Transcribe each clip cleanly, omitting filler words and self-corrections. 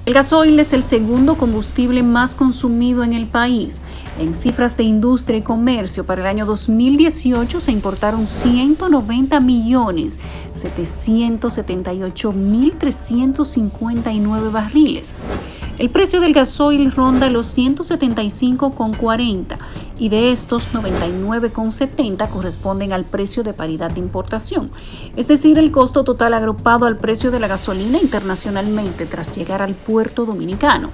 El gasoil es el segundo combustible más consumido en el país. En cifras de industria y comercio, para el año 2018 se importaron 190.778.359 barriles. El precio del gasoil ronda los 175,40 y de estos 99,70 corresponden al precio de paridad de importación, es decir, el costo total agrupado al precio de la gasolina internacionalmente tras llegar al puerto dominicano.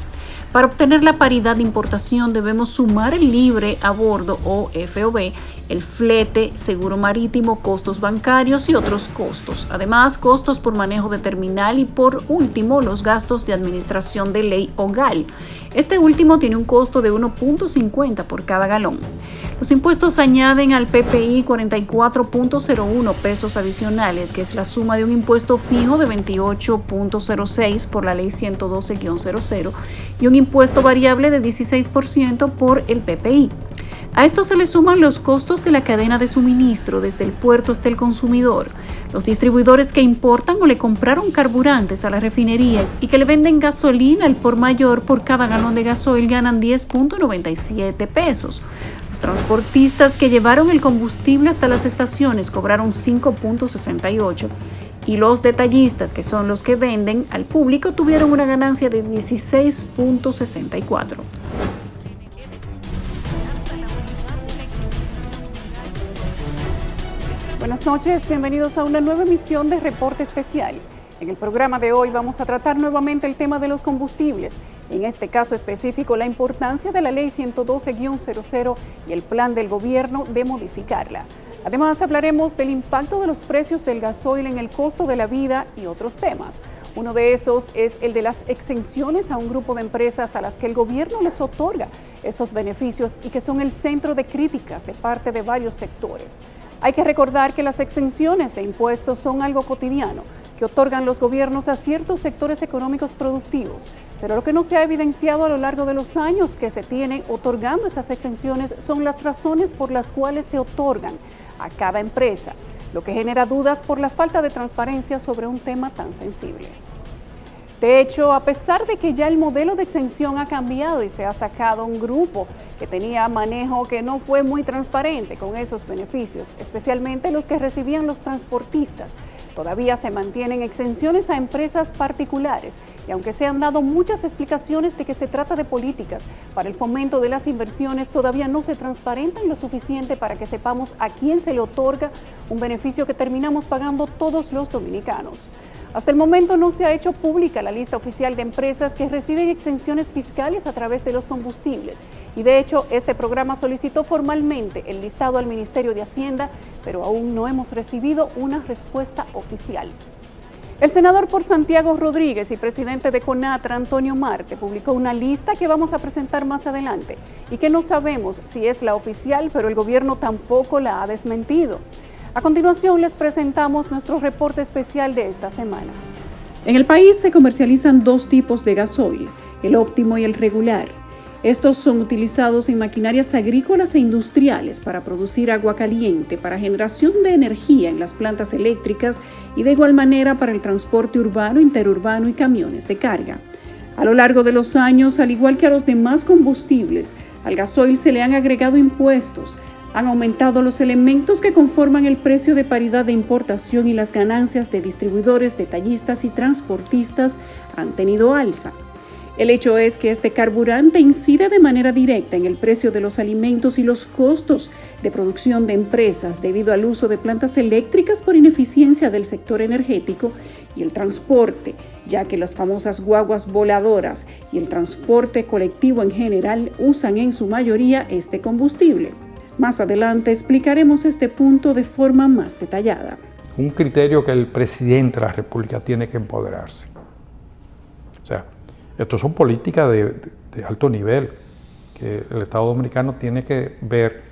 Para obtener la paridad de importación debemos sumar el libre a bordo o FOB, el flete, seguro marítimo, costos bancarios y otros costos. Además, costos por manejo de terminal y por último los gastos de administración de ley o GAL. Este último tiene un costo de 1.50 por cada galón. Los impuestos añaden al PPI 44.01 pesos adicionales, que es la suma de un impuesto fijo de 28.06 por la ley 112-00 y un impuesto variable de 16% por el PPI. A esto se le suman los costos de la cadena de suministro desde el puerto hasta el consumidor. Los distribuidores que importan o le compraron carburantes a la refinería y que le venden gasolina al por mayor por cada galón de gasoil ganan 10.97 pesos. Los transportistas que llevaron el combustible hasta las estaciones cobraron 5.68 y los detallistas, que son los que venden al público, tuvieron una ganancia de 16.64. Buenas noches, bienvenidos a una nueva emisión de Reporte Especial. En el programa de hoy vamos a tratar nuevamente el tema de los combustibles, en este caso específico la importancia de la ley 112-00 y el plan del gobierno de modificarla. Además hablaremos del impacto de los precios del gasoil en el costo de la vida y otros temas. Uno de esos es el de las exenciones a un grupo de empresas a las que el gobierno les otorga estos beneficios y que son el centro de críticas de parte de varios sectores. Hay que recordar que las exenciones de impuestos son algo cotidiano que otorgan los gobiernos a ciertos sectores económicos productivos, pero lo que no se ha evidenciado a lo largo de los años que se tienen otorgando esas exenciones son las razones por las cuales se otorgan a cada empresa, lo que genera dudas por la falta de transparencia sobre un tema tan sensible. De hecho, a pesar de que ya el modelo de exención ha cambiado y se ha sacado un grupo que tenía manejo que no fue muy transparente con esos beneficios, especialmente los que recibían los transportistas, todavía se mantienen exenciones a empresas particulares y aunque se han dado muchas explicaciones de que se trata de políticas para el fomento de las inversiones, todavía no se transparentan lo suficiente para que sepamos a quién se le otorga un beneficio que terminamos pagando todos los dominicanos. Hasta el momento no se ha hecho pública la lista oficial de empresas que reciben exenciones fiscales a través de los combustibles y de hecho este programa solicitó formalmente el listado al Ministerio de Hacienda, pero aún no hemos recibido una respuesta oficial. El senador por Santiago Rodríguez y presidente de CONATRA, Antonio Marte, publicó una lista que vamos a presentar más adelante y que no sabemos si es la oficial, pero el gobierno tampoco la ha desmentido. A continuación les presentamos nuestro reporte especial de esta semana. En el país se comercializan dos tipos de gasoil, el óptimo y el regular. Estos son utilizados en maquinarias agrícolas e industriales para producir agua caliente, para generación de energía en las plantas eléctricas y de igual manera para el transporte urbano, interurbano y camiones de carga. A lo largo de los años, al igual que a los demás combustibles, al gasoil se le han agregado impuestos. Han aumentado los elementos que conforman el precio de paridad de importación y las ganancias de distribuidores, detallistas y transportistas han tenido alza. El hecho es que este carburante incide de manera directa en el precio de los alimentos y los costos de producción de empresas debido al uso de plantas eléctricas por ineficiencia del sector energético y el transporte, ya que las famosas guaguas voladoras y el transporte colectivo en general usan en su mayoría este combustible. Más adelante explicaremos este punto de forma más detallada. Un criterio que el presidente de la República tiene que empoderarse. O sea, esto son políticas de alto nivel, que el Estado Dominicano tiene que ver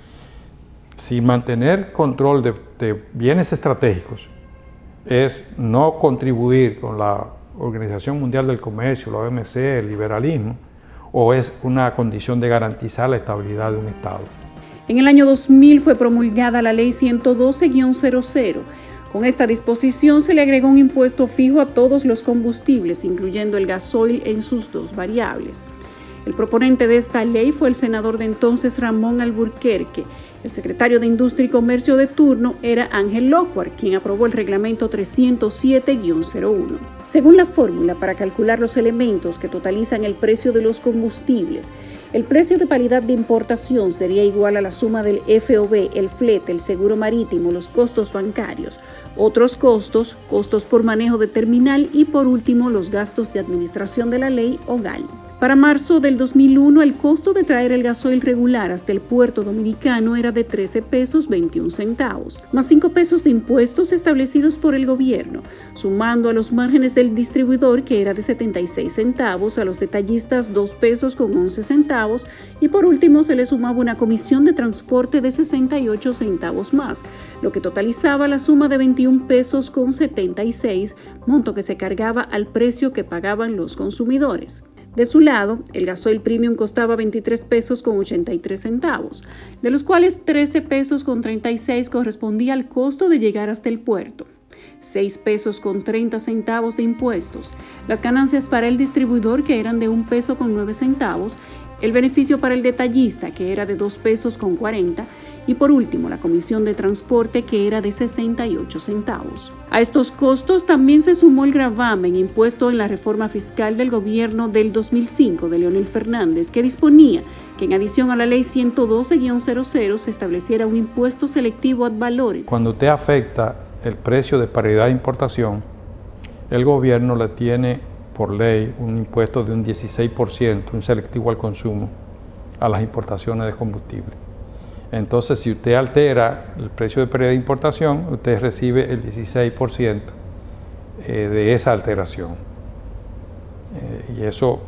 si mantener control de bienes estratégicos es no contribuir con la Organización Mundial del Comercio, la OMC, el liberalismo, o es una condición de garantizar la estabilidad de un Estado. En el año 2000 fue promulgada la Ley 112-00, Con esta disposición se le agregó un impuesto fijo a todos los combustibles, incluyendo el gasoil en sus dos variables. El proponente de esta ley fue el senador de entonces Ramón Alburquerque. El secretario de Industria y Comercio de turno era Ángel Lockhart, quien aprobó el reglamento 307-01. Según la fórmula para calcular los elementos que totalizan el precio de los combustibles, el precio de paridad de importación sería igual a la suma del FOB, el flete, el seguro marítimo, los costos bancarios, otros costos, costos por manejo de terminal y por último los gastos de administración de la ley o GAL. Para marzo del 2001, el costo de traer el gasoil regular hasta el puerto dominicano era de 13 pesos 21 centavos, más 5 pesos de impuestos establecidos por el gobierno, sumando a los márgenes del distribuidor, que era de 76 centavos, a los detallistas 2 pesos con 11 centavos, y por último se le sumaba una comisión de transporte de 68 centavos más, lo que totalizaba la suma de 21 pesos con 76, monto que se cargaba al precio que pagaban los consumidores. De su lado, el gasoil premium costaba 23 pesos con 83 centavos, de los cuales 13 pesos con 36 correspondía al costo de llegar hasta el puerto, 6 pesos con 30 centavos de impuestos, las ganancias para el distribuidor, que eran de 1 peso con 9 centavos, el beneficio para el detallista, que era de 2 pesos con 40, y por último la comisión de transporte, que era de 68 centavos. A estos costos también se sumó el gravamen impuesto en la reforma fiscal del gobierno del 2005 de Leonel Fernández, que disponía que en adición a la ley 112-00 se estableciera un impuesto selectivo ad valorem. Cuando usted afecta el precio de paridad de importación, el gobierno le tiene por ley un impuesto de un 16%, un selectivo al consumo, a las importaciones de combustible. Entonces, si usted altera el precio de paridad de importación, usted recibe el 16% de esa alteración. Y eso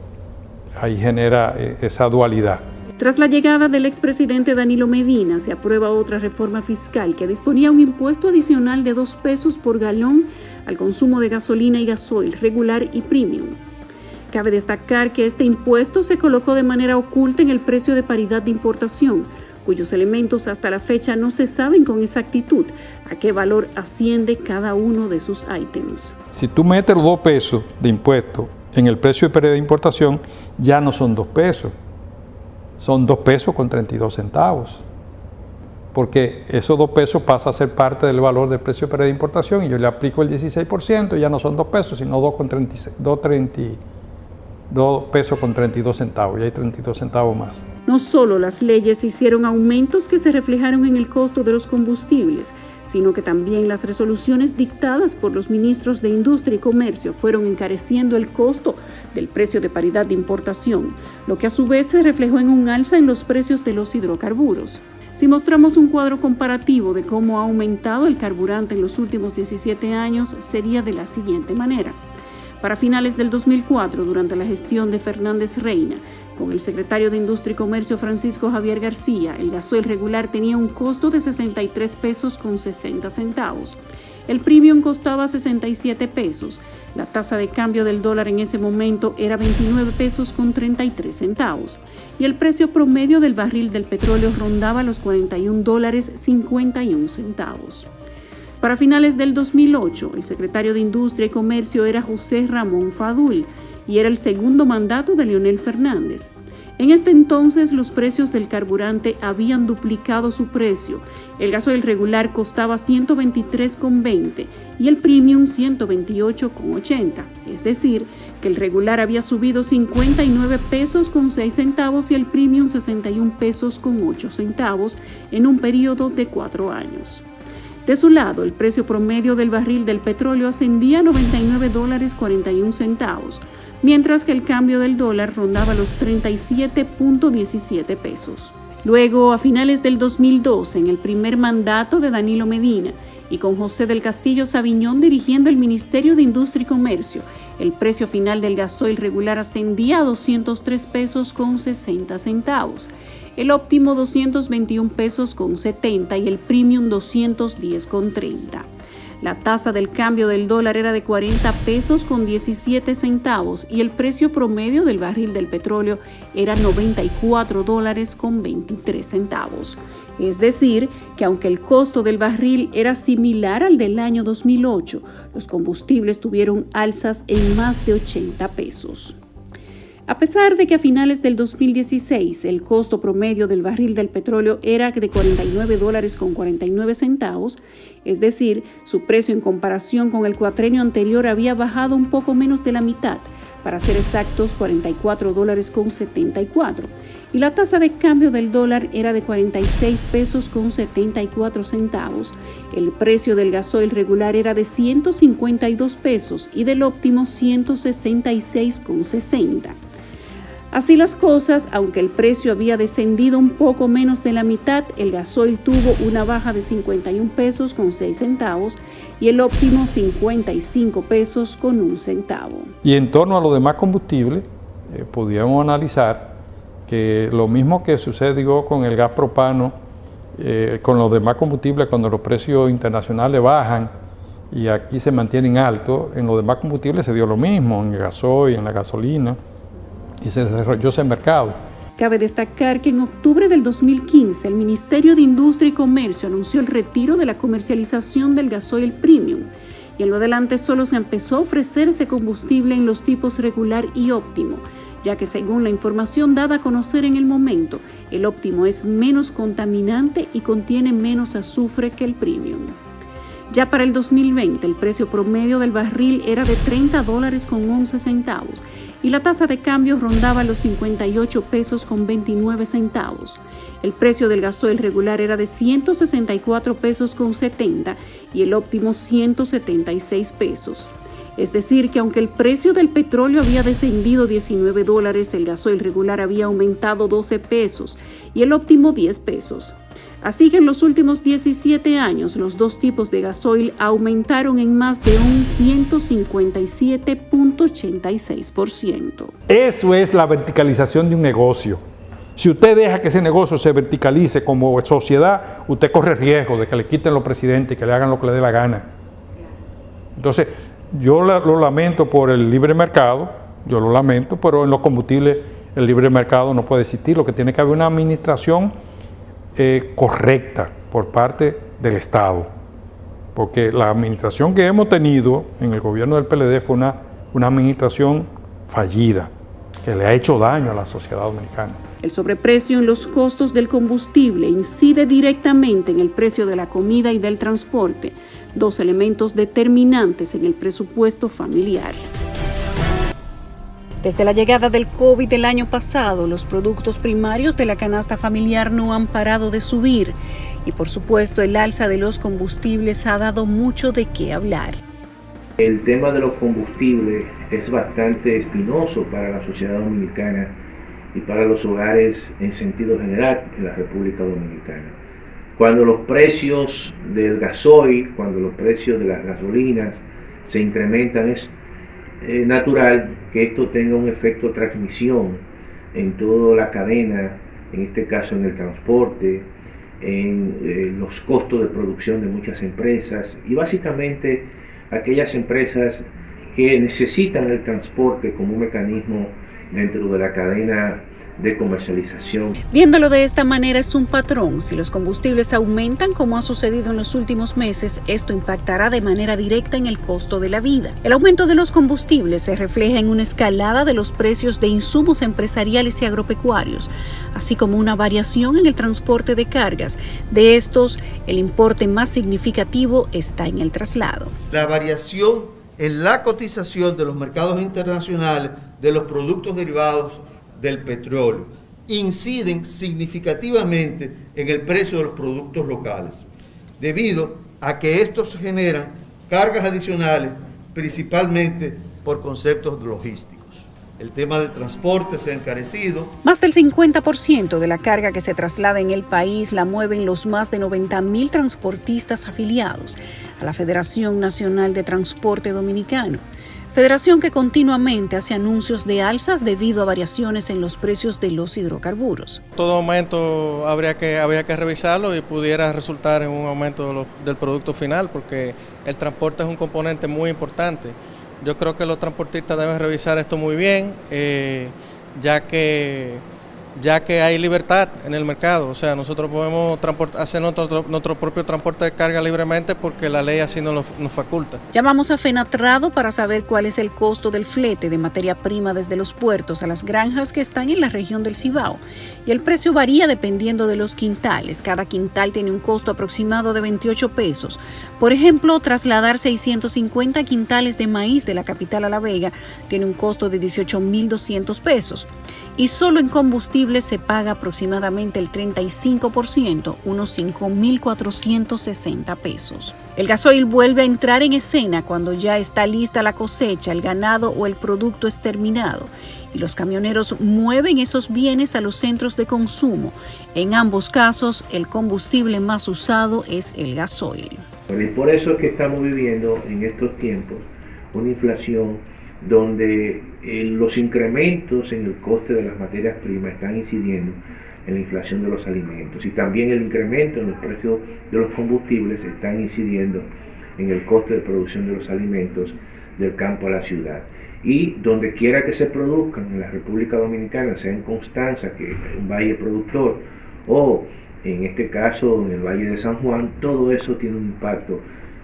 ahí genera esa dualidad. Tras la llegada del expresidente Danilo Medina, se aprueba otra reforma fiscal que disponía un impuesto adicional de 2 pesos por galón al consumo de gasolina y gasoil regular y premium. Cabe destacar que este impuesto se colocó de manera oculta en el precio de paridad de importación, cuyos elementos hasta la fecha no se saben con exactitud a qué valor asciende cada uno de sus ítems. Si tú metes los 2 pesos de impuesto en el precio de paridad de importación, ya no son 2 pesos, son 2 pesos con 32 centavos, porque esos 2 pesos pasa a ser parte del valor del precio de paridad de importación y yo le aplico el 16% y ya no son 2 pesos, sino 2 pesos con 32 centavos, y hay 32 centavos más. No solo las leyes hicieron aumentos que se reflejaron en el costo de los combustibles, sino que también las resoluciones dictadas por los ministros de Industria y Comercio fueron encareciendo el costo del precio de paridad de importación, lo que a su vez se reflejó en un alza en los precios de los hidrocarburos. Si mostramos un cuadro comparativo de cómo ha aumentado el carburante en los últimos 17 años, sería de la siguiente manera. Para finales del 2004, durante la gestión de Fernández Reina, con el secretario de Industria y Comercio Francisco Javier García, el gasoil regular tenía un costo de 63 pesos con 60 centavos. El premium costaba 67 pesos. La tasa de cambio del dólar en ese momento era 29 pesos con 33 centavos. Y el precio promedio del barril del petróleo rondaba los $41.51. Para finales del 2008, el secretario de Industria y Comercio era José Ramón Fadul y era el segundo mandato de Leonel Fernández. En este entonces, los precios del carburante habían duplicado su precio. El gasoil regular costaba 123,20 y el premium 128,80. Es decir, que el regular había subido 59 pesos con 6 centavos y el premium 61 pesos con 8 centavos en un periodo de 4 años. De su lado, el precio promedio del barril del petróleo ascendía a $99.41, mientras que el cambio del dólar rondaba los 37.17 pesos. Luego, a finales del 2012, en el primer mandato de Danilo Medina y con José del Castillo Sabiñón dirigiendo el Ministerio de Industria y Comercio, el precio final del gasoil regular ascendía a 203 pesos con 60 centavos. El óptimo 221 pesos con 70 y el premium 210 con 30. La tasa del cambio del dólar era de 40 pesos con 17 centavos y el precio promedio del barril del petróleo era $94 con 23 centavos. Es decir, que aunque el costo del barril era similar al del año 2008, los combustibles tuvieron alzas en más de 80 pesos. A pesar de que a finales del 2016 el costo promedio del barril del petróleo era de $49.49, es decir, su precio en comparación con el cuatrenio anterior había bajado un poco menos de la mitad, para ser exactos $44.74, y la tasa de cambio del dólar era de 46 pesos con 74 centavos. El precio del gasoil regular era de 152 pesos y del óptimo 166,60. Así las cosas, aunque el precio había descendido un poco menos de la mitad, el gasoil tuvo una baja de 51 pesos con 6 centavos y el óptimo 55 pesos con 1 centavo. Y en torno a los demás combustibles, podríamos analizar que lo mismo que sucedió con el gas propano, con los demás combustibles, cuando los precios internacionales bajan y aquí se mantienen altos, en los demás combustibles se dio lo mismo, en el gasoil, en la gasolina, y se desarrolló ese mercado. Cabe destacar que en octubre del 2015 el Ministerio de Industria y Comercio anunció el retiro de la comercialización del gasoil premium y en lo adelante solo se empezó a ofrecer ese combustible en los tipos regular y óptimo, ya que según la información dada a conocer en el momento, el óptimo es menos contaminante y contiene menos azufre que el premium. Ya para el 2020 el precio promedio del barril era de $30.11 y la tasa de cambio rondaba los 58 pesos con 29 centavos. El precio del gasoil regular era de 164 pesos con 70 y el óptimo 176 pesos. Es decir, que aunque el precio del petróleo había descendido $19, el gasoil regular había aumentado 12 pesos y el óptimo 10 pesos. Así que en los últimos 17 años, los dos tipos de gasoil aumentaron en más de un 157.86%. Eso es la verticalización de un negocio. Si usted deja que ese negocio se verticalice como sociedad, usted corre riesgo de que le quiten los presidentes y que le hagan lo que le dé la gana. Entonces, yo lo lamento por el libre mercado, yo lo lamento, pero en los combustibles el libre mercado no puede existir. Lo que tiene que haber una administración correcta por parte del Estado, porque la administración que hemos tenido en el gobierno del PLD fue una administración fallida, que le ha hecho daño a la sociedad dominicana. El sobreprecio en los costos del combustible incide directamente en el precio de la comida y del transporte, dos elementos determinantes en el presupuesto familiar. Desde la llegada del COVID el año pasado, los productos primarios de la canasta familiar no han parado de subir y, por supuesto, el alza de los combustibles ha dado mucho de qué hablar. El tema de los combustibles es bastante espinoso para la sociedad dominicana y para los hogares en sentido general en la República Dominicana. Cuando los precios del gasoil, cuando los precios de las gasolinas se incrementan, es natural que esto tenga un efecto de transmisión en toda la cadena, en este caso en el transporte, en los costos de producción de muchas empresas y básicamente aquellas empresas que necesitan el transporte como un mecanismo dentro de la cadena de comercialización. Viéndolo de esta manera es un patrón. Si los combustibles aumentan, como ha sucedido en los últimos meses, esto impactará de manera directa en el costo de la vida. El aumento de los combustibles se refleja en una escalada de los precios de insumos empresariales y agropecuarios, así como una variación en el transporte de cargas. De estos, el importe más significativo está en el traslado. La variación en la cotización de los mercados internacionales de los productos derivados del petróleo inciden significativamente en el precio de los productos locales, debido a que estos generan cargas adicionales, principalmente por conceptos logísticos. El tema del transporte se ha encarecido. Más del 50% de la carga que se traslada en el país la mueven los más de 90.000 transportistas afiliados a la Federación Nacional de Transporte Dominicano. Federación que continuamente hace anuncios de alzas debido a variaciones en los precios de los hidrocarburos. Todo aumento habría que revisarlo y pudiera resultar en un aumento del producto final, porque el transporte es un componente muy importante. Yo creo que los transportistas deben revisar esto muy bien, ya que ya que hay libertad en el mercado. O sea, nosotros podemos hacer nuestro propio transporte de carga libremente porque la ley así nos faculta. Llamamos a Fenatrado para saber cuál es el costo del flete de materia prima desde los puertos a las granjas que están en la región del Cibao. Y el precio varía dependiendo de los quintales. Cada quintal tiene un costo aproximado de 28 pesos. Por ejemplo, trasladar 650 quintales de maíz de la capital a La Vega tiene un costo de 18.200 pesos. Y solo en combustible se paga aproximadamente el 35%, unos 5.460 pesos. El gasoil vuelve a entrar en escena cuando ya está lista la cosecha, el ganado o el producto es terminado, y los camioneros mueven esos bienes a los centros de consumo. En ambos casos, el combustible más usado es el gasoil. Y por eso es que estamos viviendo en estos tiempos una inflación donde los incrementos en el coste de las materias primas están incidiendo en la inflación de los alimentos, y también el incremento en el precio de los combustibles están incidiendo en el coste de producción de los alimentos del campo a la ciudad. Y donde quiera que se produzcan en la República Dominicana, sea en Constanza, que es un valle productor, o en este caso en el Valle de San Juan, todo eso tiene un impacto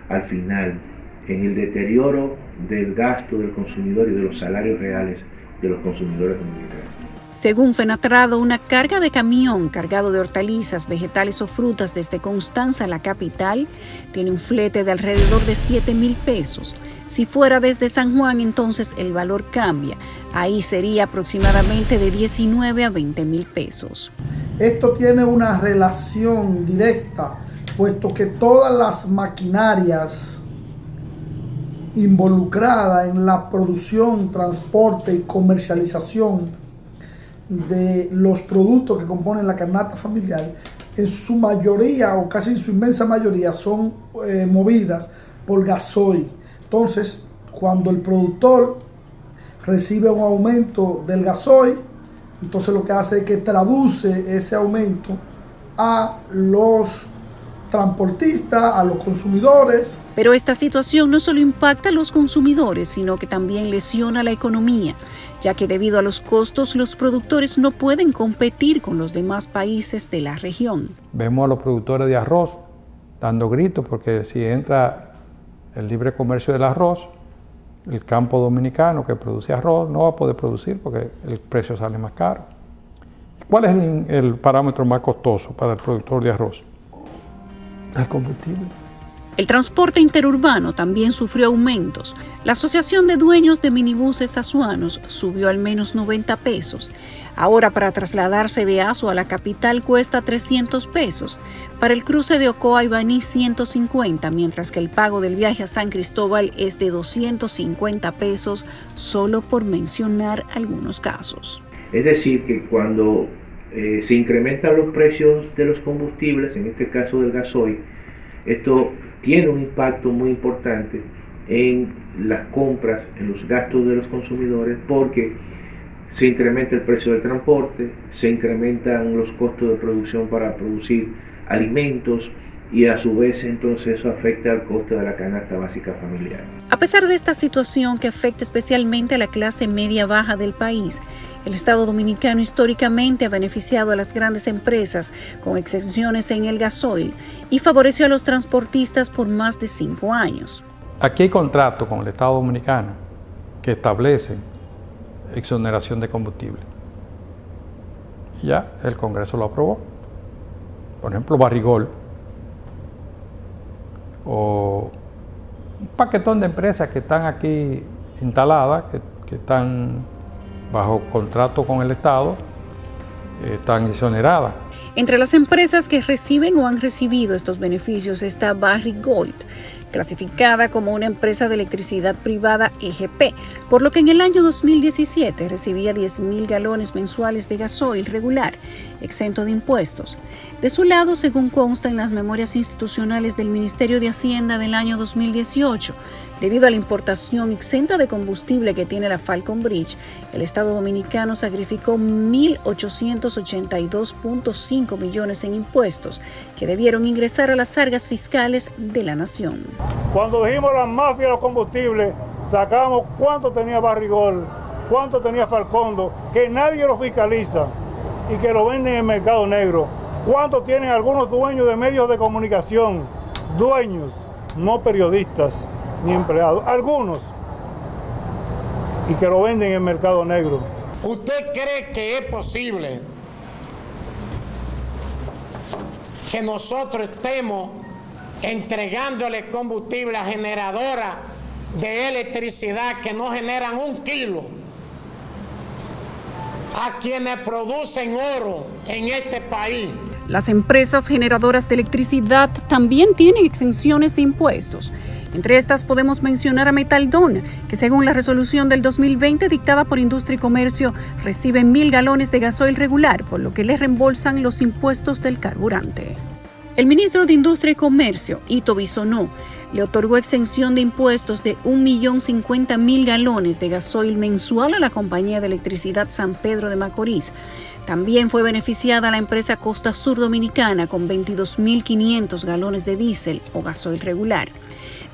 al final en el deterioro del gasto del consumidor y de los salarios reales de los consumidores dominicanos. Según Fenatrado, una carga de camión cargado de hortalizas, vegetales o frutas desde Constanza a la capital tiene un flete de alrededor de 7.000 pesos. Si fuera desde San Juan, entonces el valor cambia. Ahí sería aproximadamente de 19 a 20.000 pesos. Esto tiene una relación directa, puesto que todas las maquinarias involucrada en la producción, transporte y comercialización de los productos que componen la canasta familiar, en su mayoría o casi en su inmensa mayoría son movidas por gasoil. Entonces, cuando el productor recibe un aumento del gasoil, entonces lo que hace es que traduce ese aumento a los transportistas, a los consumidores. Pero esta situación no solo impacta a los consumidores, sino que también lesiona la economía, ya que debido a los costos, los productores no pueden competir con los demás países de la región. Vemos a los productores de arroz dando gritos porque si entra el libre comercio del arroz, el campo dominicano que produce arroz no va a poder producir porque el precio sale más caro. ¿Cuál es el parámetro más costoso para el productor de arroz? El combustible. El transporte interurbano también sufrió aumentos. La Asociación de Dueños de Minibuses Azuanos subió al menos 90 pesos. Ahora para trasladarse de Azua a la capital cuesta 300 pesos. Para el cruce de Ocoa y Baní 150, mientras que el pago del viaje a San Cristóbal es de 250 pesos, solo por mencionar algunos casos. Es decir, que cuando se incrementan los precios de los combustibles, en este caso del gasoil, esto tiene un impacto muy importante en las compras, en los gastos de los consumidores, porque se incrementa el precio del transporte, se incrementan los costos de producción para producir alimentos, y a su vez entonces eso afecta al coste de la canasta básica familiar. A pesar de esta situación que afecta especialmente a la clase media-baja del país, el Estado Dominicano históricamente ha beneficiado a las grandes empresas con exenciones en el gasoil y favoreció a los transportistas por más de 5 años. Aquí hay contratos con el Estado Dominicano que establecen exoneración de combustible. Ya el Congreso lo aprobó. Por ejemplo, Barrigol, o un paquetón de empresas que están aquí instaladas, que están bajo contrato con el Estado, están exoneradas. Entre las empresas que reciben o han recibido estos beneficios está Barrigold, clasificada como una empresa de electricidad privada EGP, por lo que en el año 2017 recibía 10.000 galones mensuales de gasoil regular, exento de impuestos. De su lado, según consta en las memorias institucionales del Ministerio de Hacienda del año 2018, debido a la importación exenta de combustible que tiene la Falcon Bridge, el Estado Dominicano sacrificó 1.882.5 millones en impuestos que debieron ingresar a las arcas fiscales de la nación. Cuando dijimos la mafia de los combustibles, sacamos cuánto tenía Barrigol, cuánto tenía Falcondo, que nadie lo fiscaliza. y que lo venden en el mercado negro. ¿Cuánto tienen algunos dueños de medios de comunicación? Dueños, no periodistas ni empleados, algunos, y que lo venden en el mercado negro. ¿Usted cree que es posible que nosotros estemos entregándole combustible a generadoras de electricidad que no generan 1 kilo a quienes producen oro en este país? Las empresas generadoras de electricidad también tienen exenciones de impuestos. Entre estas podemos mencionar a Metaldón, que según la resolución del 2020 dictada por Industria y Comercio, recibe 1.000 galones de gasoil regular, por lo que le reembolsan los impuestos del carburante. El ministro de Industria y Comercio, Ito Bisonó, le otorgó exención de impuestos de 1.050.000 galones de gasoil mensual a la compañía de electricidad San Pedro de Macorís. También fue beneficiada la empresa Costa Sur Dominicana con 22.500 galones de diésel o gasoil regular.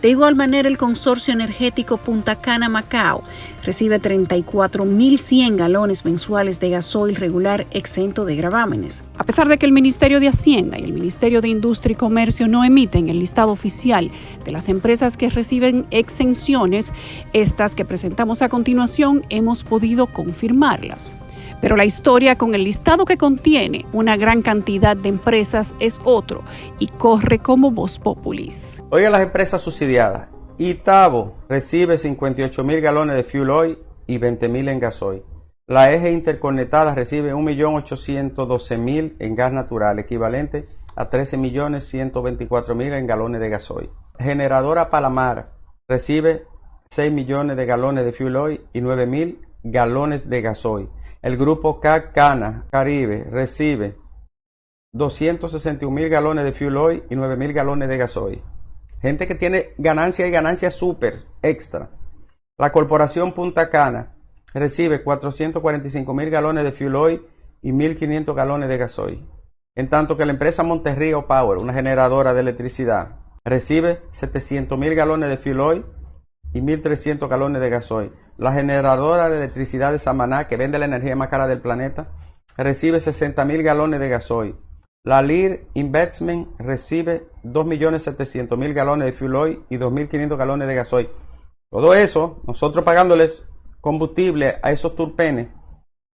De igual manera, el consorcio energético Punta Cana Macao recibe 34.100 galones mensuales de gasoil regular exento de gravámenes. A pesar de que el Ministerio de Hacienda y el Ministerio de Industria y Comercio no emiten el listado oficial de las empresas que reciben exenciones, estas que presentamos a continuación hemos podido confirmarlas. Pero la historia con el listado que contiene una gran cantidad de empresas es otro y corre como voz populis. Oigan las empresas subsidiadas. Itabo recibe 58.000 galones de fuel oil y 20.000 en gasoil. La Eje Interconectada recibe 1.812.000 en gas natural, equivalente a 13.124.000 en galones de gasoil. Generadora Palamar recibe 6 millones de galones de fuel oil y 9.000 galones de gasoil. El grupo Cana Caribe recibe 261.000 galones de fuel oil y 9.000 galones de gasoil. Gente que tiene ganancia y ganancia súper extra. La corporación Punta Cana recibe 445.000 galones de fuel oil y 1.500 galones de gasoil. En tanto que la empresa Monterrío Power, una generadora de electricidad, recibe 700.000 galones de fuel oil y 1.300 galones de gasoil. La generadora de electricidad de Samaná, que vende la energía más cara del planeta, recibe 60.000 galones de gasoil. La Lear Investment recibe 2.700.000 galones de fuel oil y 2.500 galones de gasoil. Todo eso, nosotros pagándoles combustible a esos turpenes.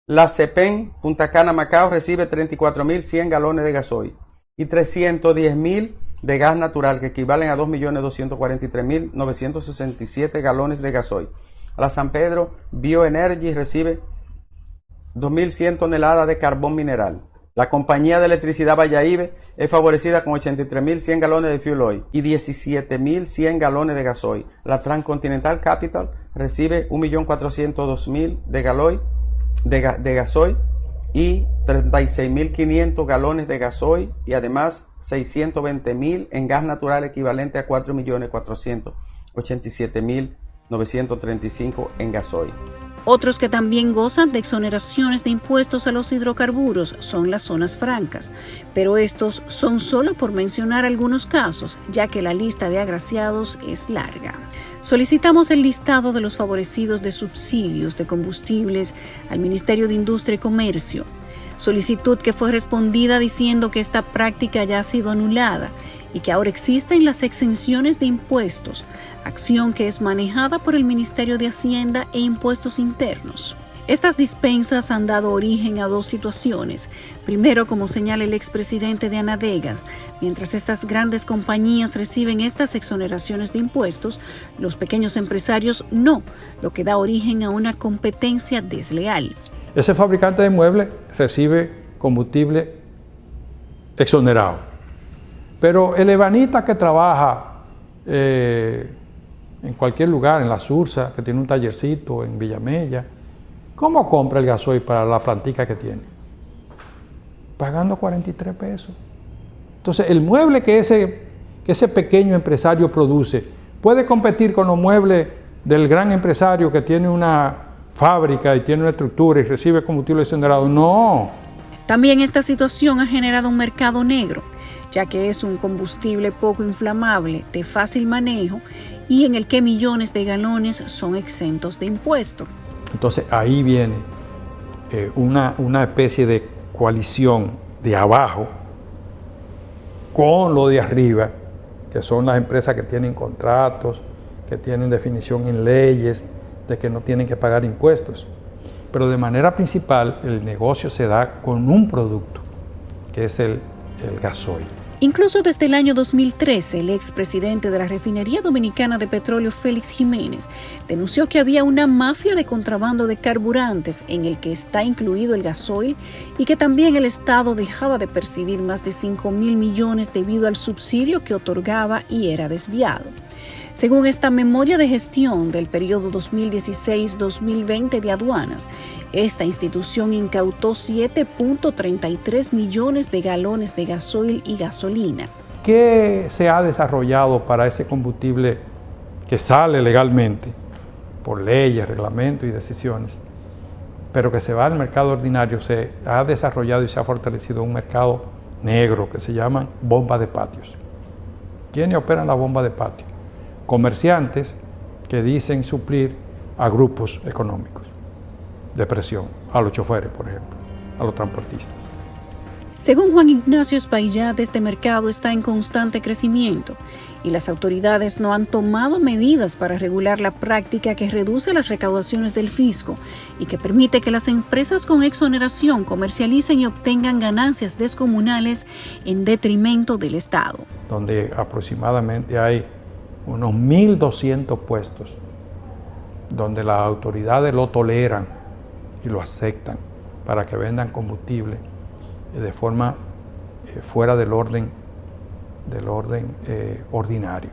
La CEPEN Punta Cana Macao recibe 34.100 galones de gasoil y 310.000 de gas natural, que equivalen a 2.243.967 galones de gasoil. La San Pedro Bioenergy recibe 2.100 toneladas de carbón mineral. La compañía de electricidad Valladolid es favorecida con 83.100 galones de fuel oil y 17.100 galones de gasoil. La Transcontinental Capital recibe 1.402.000 de gasoil y 36.500 galones de gasoil y además 620.000 en gas natural, equivalente a 4.487.935 en gasoil. Otros que también gozan de exoneraciones de impuestos a los hidrocarburos son las zonas francas, pero estos son solo por mencionar algunos casos, ya que la lista de agraciados es larga. Solicitamos el listado de los favorecidos de subsidios de combustibles al Ministerio de Industria y Comercio, solicitud que fue respondida diciendo que esta práctica ya ha sido anulada y que ahora existen las exenciones de impuestos, acción que es manejada por el Ministerio de Hacienda e Impuestos Internos. Estas dispensas han dado origen a dos situaciones. Primero, como señala el expresidente de Anadegas, mientras estas grandes compañías reciben estas exoneraciones de impuestos, los pequeños empresarios no, lo que da origen a una competencia desleal. Ese fabricante de muebles recibe combustible exonerado. Pero el ebanita que trabaja en cualquier lugar, en la Sursa, que tiene un tallercito, en Villamella, ¿cómo compra el gasoil para la plantica que tiene? Pagando 43 pesos. Entonces, el mueble que ese pequeño empresario produce, ¿puede competir con los muebles del gran empresario que tiene una fábrica y tiene una estructura y recibe combustible exonerado? No. También esta situación ha generado un mercado negro, ya que es un combustible poco inflamable, de fácil manejo y en el que millones de galones son exentos de impuesto. Entonces ahí viene una especie de coalición de abajo con lo de arriba, que son las empresas que tienen contratos, que tienen definición en leyes, de que no tienen que pagar impuestos. Pero de manera principal el negocio se da con un producto, que es el gasoil. Incluso desde el año 2013, el expresidente de la Refinería Dominicana de Petróleo, Félix Jiménez, denunció que había una mafia de contrabando de carburantes en el que está incluido el gasoil y que también el Estado dejaba de percibir más de 5.000 millones debido al subsidio que otorgaba y era desviado. Según esta memoria de gestión del periodo 2016-2020 de aduanas, esta institución incautó 7.33 millones de galones de gasoil y gasolina. ¿Qué se ha desarrollado para ese combustible que sale legalmente por leyes, reglamentos y decisiones, pero que se va al mercado ordinario? Se ha desarrollado y se ha fortalecido un mercado negro que se llama bomba de patios. ¿Quiénes operan la bomba de patio? Comerciantes que dicen suplir a grupos económicos de presión, a los choferes, por ejemplo, a los transportistas. Según Juan Ignacio Espaillat, este mercado está en constante crecimiento y las autoridades no han tomado medidas para regular la práctica que reduce las recaudaciones del fisco y que permite que las empresas con exoneración comercialicen y obtengan ganancias descomunales en detrimento del Estado. Donde aproximadamente hay unos 1.200 puestos donde las autoridades lo toleran y lo aceptan para que vendan combustible de forma fuera del orden ordinario.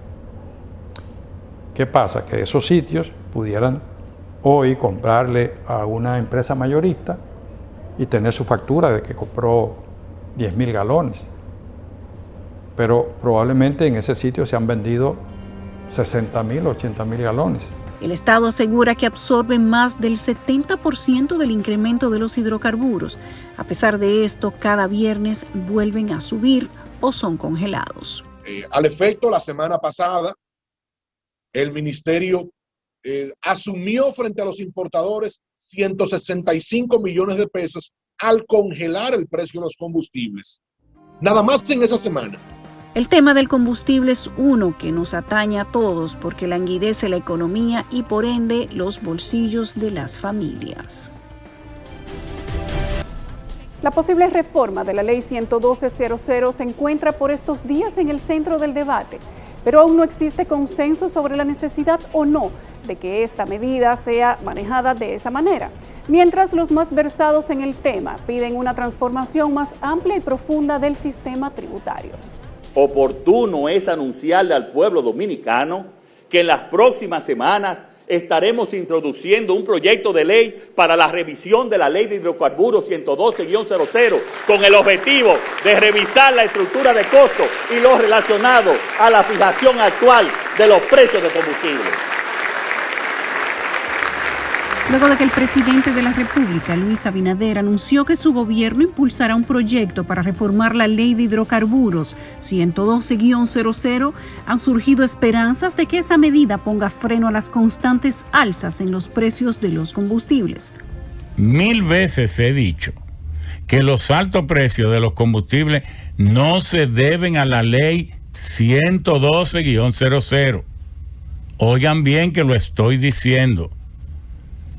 ¿Qué pasa? Que esos sitios pudieran hoy comprarle a una empresa mayorista y tener su factura de que compró 10.000 galones, pero probablemente en ese sitio se han vendido 60.000, 80.000 galones. El Estado asegura que absorbe más del 70% del incremento de los hidrocarburos. A pesar de esto, cada viernes vuelven a subir o son congelados. Al efecto, la semana pasada, el ministerio asumió frente a los importadores 165 millones de pesos al congelar el precio de los combustibles. Nada más en esa semana. El tema del combustible es uno que nos atañe a todos porque languidece la economía y por ende los bolsillos de las familias. La posible reforma de la Ley 112.00 se encuentra por estos días en el centro del debate, pero aún no existe consenso sobre la necesidad o no de que esta medida sea manejada de esa manera. Mientras los más versados en el tema piden una transformación más amplia y profunda del sistema tributario. Oportuno es anunciarle al pueblo dominicano que en las próximas semanas estaremos introduciendo un proyecto de ley para la revisión de la Ley de Hidrocarburos 112-00 con el objetivo de revisar la estructura de costos y lo relacionado a la fijación actual de los precios de combustible. Luego de que el presidente de la República, Luis Abinader, anunció que su gobierno impulsará un proyecto para reformar la Ley de Hidrocarburos 112-00, han surgido esperanzas de que esa medida ponga freno a las constantes alzas en los precios de los combustibles. 1000 veces he dicho que los altos precios de los combustibles no se deben a la Ley 112-00. Oigan bien que lo estoy diciendo.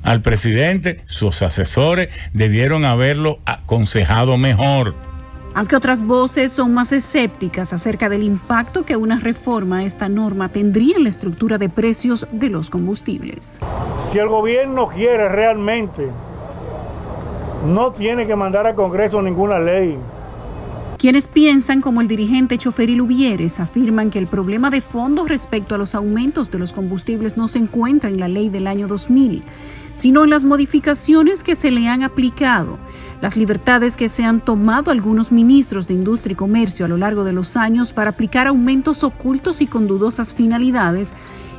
Al presidente, sus asesores debieron haberlo aconsejado mejor. Aunque otras voces son más escépticas acerca del impacto que una reforma a esta norma tendría en la estructura de precios de los combustibles. Si el gobierno quiere realmente, no tiene que mandar al Congreso ninguna ley. Quienes piensan como el dirigente Choferil Uvieres afirman que el problema de fondo respecto a los aumentos de los combustibles no se encuentra en la ley del año 2000, sino en las modificaciones que se le han aplicado, las libertades que se han tomado algunos ministros de Industria y Comercio a lo largo de los años para aplicar aumentos ocultos y con dudosas finalidades,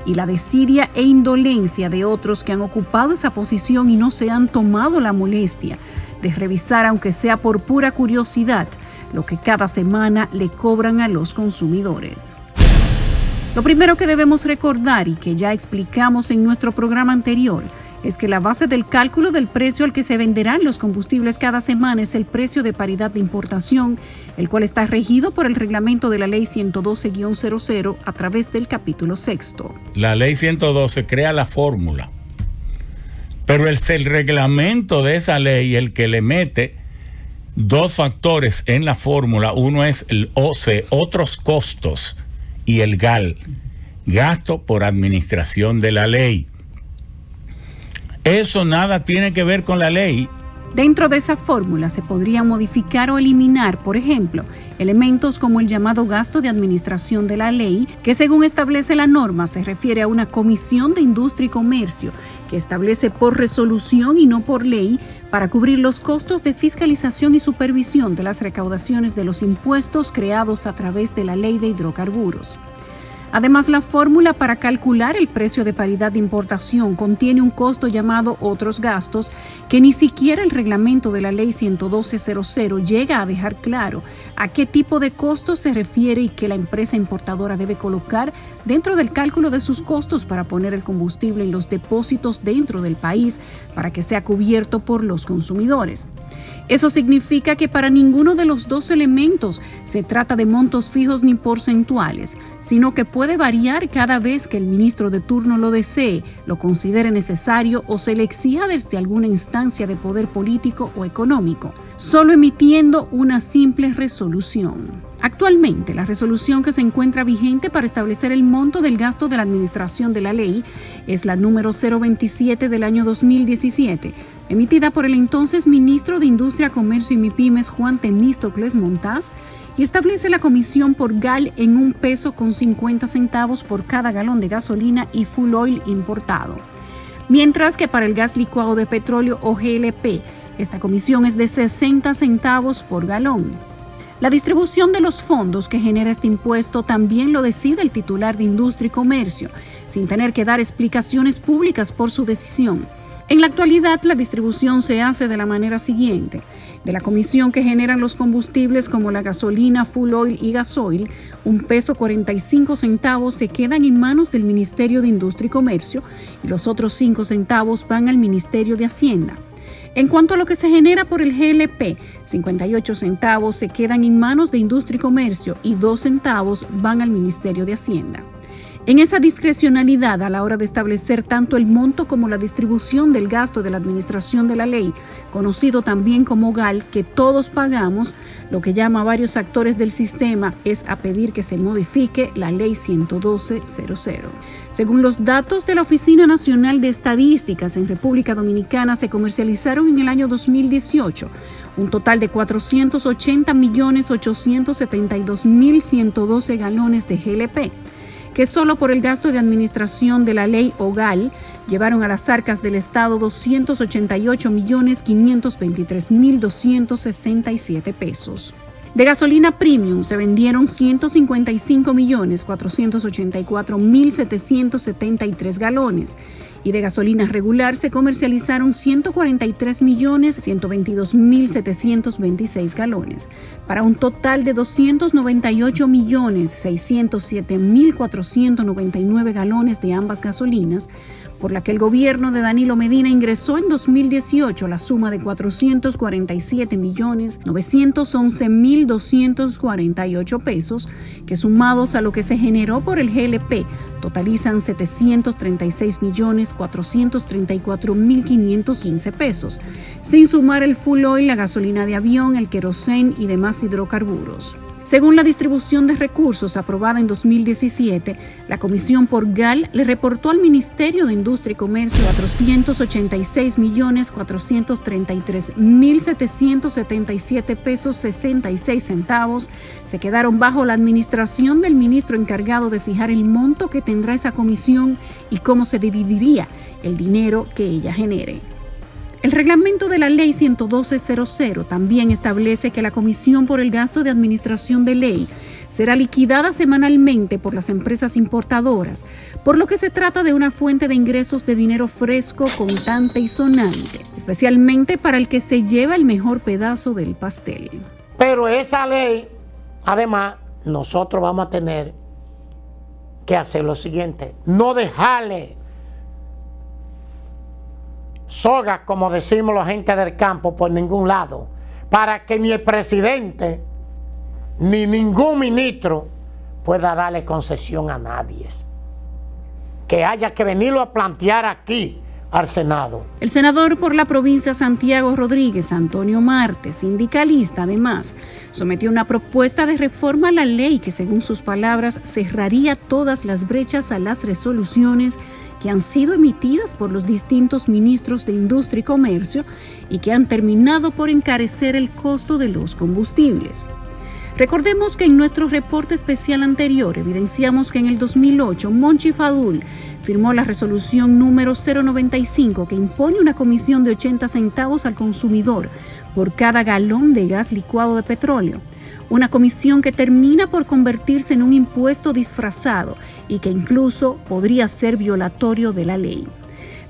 y la desidia e indolencia de otros que han ocupado esa posición y no se han tomado la molestia de revisar, aunque sea por pura curiosidad, lo que cada semana le cobran a los consumidores. Lo primero que debemos recordar y que ya explicamos en nuestro programa anterior es que la base del cálculo del precio al que se venderán los combustibles cada semana es el precio de paridad de importación, el cual está regido por el reglamento de la Ley 112-00 a través del capítulo 6. La Ley 112 crea la fórmula, pero es el reglamento de esa ley el que le mete dos factores en la fórmula. Uno es el OC, otros costos, y el GAL, gasto por administración de la ley. Eso nada tiene que ver con la ley. Dentro de esa fórmula se podrían modificar o eliminar, por ejemplo, elementos como el llamado gasto de administración de la ley, que según establece la norma se refiere a una comisión de industria y comercio que establece por resolución y no por ley para cubrir los costos de fiscalización y supervisión de las recaudaciones de los impuestos creados a través de la ley de hidrocarburos. Además, la fórmula para calcular el precio de paridad de importación contiene un costo llamado otros gastos que ni siquiera el reglamento de la Ley 112-00 llega a dejar claro a qué tipo de costos se refiere y que la empresa importadora debe colocar dentro del cálculo de sus costos para poner el combustible en los depósitos dentro del país para que sea cubierto por los consumidores. Eso significa que para ninguno de los dos elementos se trata de montos fijos ni porcentuales, sino que puede variar cada vez que el ministro de turno lo desee, lo considere necesario o se le exija desde alguna instancia de poder político o económico, solo emitiendo una simple resolución. Actualmente, la resolución que se encuentra vigente para establecer el monto del gasto de la administración de la ley es la número 027 del año 2017, emitida por el entonces ministro de Industria, Comercio y MIPYMES, Juan Temístocles Montaz, y establece la comisión por GAL en $1.50 por cada galón de gasolina y full oil importado. Mientras que para el gas licuado de petróleo o GLP, esta comisión es de 60 centavos por galón. La distribución de los fondos que genera este impuesto también lo decide el titular de Industria y Comercio, sin tener que dar explicaciones públicas por su decisión. En la actualidad, la distribución se hace de la manera siguiente. De la comisión que generan los combustibles como la gasolina, full oil y gasoil, $1.45 se quedan en manos del Ministerio de Industria y Comercio y los otros 5 centavos van al Ministerio de Hacienda. En cuanto a lo que se genera por el GLP, 58 centavos se quedan en manos de Industria y Comercio y 2 centavos van al Ministerio de Hacienda. En esa discrecionalidad a la hora de establecer tanto el monto como la distribución del gasto de la administración de la ley, conocido también como GAL, que todos pagamos, lo que llama a varios actores del sistema es a pedir que se modifique la Ley 112-00. Según los datos de la Oficina Nacional de Estadísticas, en República Dominicana se comercializaron en el año 2018 un total de 480.872.112 galones de GLP, que solo por el gasto de administración de la ley o GAL llevaron a las arcas del Estado 288.523.267 pesos. De gasolina premium se vendieron 155.484.773 galones y de gasolina regular se comercializaron 143.122.726 galones, para un total de 298.607.499 galones de ambas gasolinas, por la que el gobierno de Danilo Medina ingresó en 2018 la suma de 447.911.248 pesos, que sumados a lo que se generó por el GLP, totalizan 736.434.515 pesos, sin sumar el full oil, la gasolina de avión, el querosén y demás hidrocarburos. Según la distribución de recursos aprobada en 2017, la Comisión por GAL le reportó al Ministerio de Industria y Comercio 486.433.777 pesos 66 centavos. Se quedaron bajo la administración del ministro encargado de fijar el monto que tendrá esa comisión y cómo se dividiría el dinero que ella genere. El reglamento de la Ley 112-00 también establece que la comisión por el gasto de administración de ley será liquidada semanalmente por las empresas importadoras, por lo que se trata de una fuente de ingresos de dinero fresco, contante y sonante, especialmente para el que se lleva el mejor pedazo del pastel. Pero esa ley, además, nosotros vamos a tener que hacer lo siguiente: no dejarle soga, como decimos la gente del campo, por ningún lado, para que ni el presidente ni ningún ministro pueda darle concesión a nadie. Que haya que venirlo a plantear aquí al Senado. El senador por la provincia Santiago Rodríguez, Antonio Marte, sindicalista además, sometió una propuesta de reforma a la ley que, según sus palabras, cerraría todas las brechas a las resoluciones que han sido emitidas por los distintos ministros de Industria y Comercio y que han terminado por encarecer el costo de los combustibles. Recordemos que en nuestro reporte especial anterior evidenciamos que en el 2008 Monchi Fadul firmó la resolución número 095 que impone una comisión de 80 centavos al consumidor por cada galón de gas licuado de petróleo. Una comisión que termina por convertirse en un impuesto disfrazado y que incluso podría ser violatorio de la ley.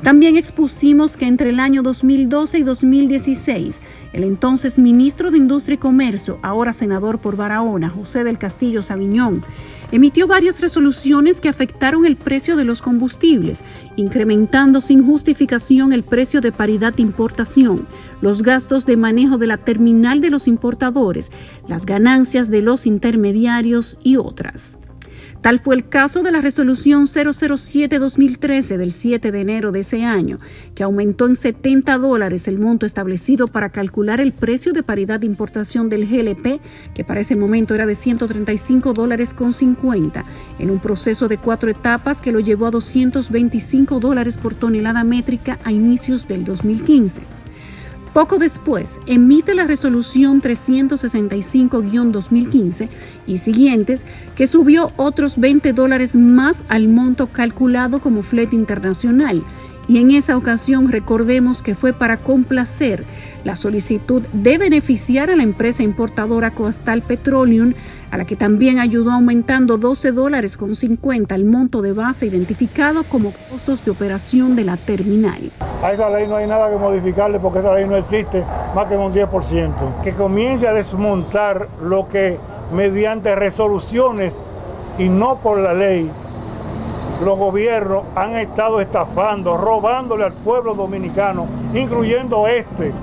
También expusimos que entre el año 2012 y 2016, el entonces ministro de Industria y Comercio, ahora senador por Barahona, José del Castillo Sabiñón, emitió varias resoluciones que afectaron el precio de los combustibles, incrementando sin justificación el precio de paridad de importación, los gastos de manejo de la terminal de los importadores, las ganancias de los intermediarios y otras. Tal fue el caso de la resolución 007-2013 del 7 de enero de ese año, que aumentó en $70 el monto establecido para calcular el precio de paridad de importación del GLP, que para ese momento era de $135.50, en un proceso de 4 etapas que lo llevó a $225 por tonelada métrica a inicios del 2015. Poco después, emite la resolución 365-2015 y siguientes, que subió otros $20 más al monto calculado como flete internacional. Y en esa ocasión recordemos que fue para complacer la solicitud de beneficiar a la empresa importadora Coastal Petroleum, a la que también ayudó aumentando $12.50 el monto de base identificado como costos de operación de la terminal. A esa ley no hay nada que modificarle porque esa ley no existe más que en un 10%. Que comience a desmontar lo que mediante resoluciones y no por la ley, los gobiernos han estado estafando, robándole al pueblo dominicano, incluyendo este.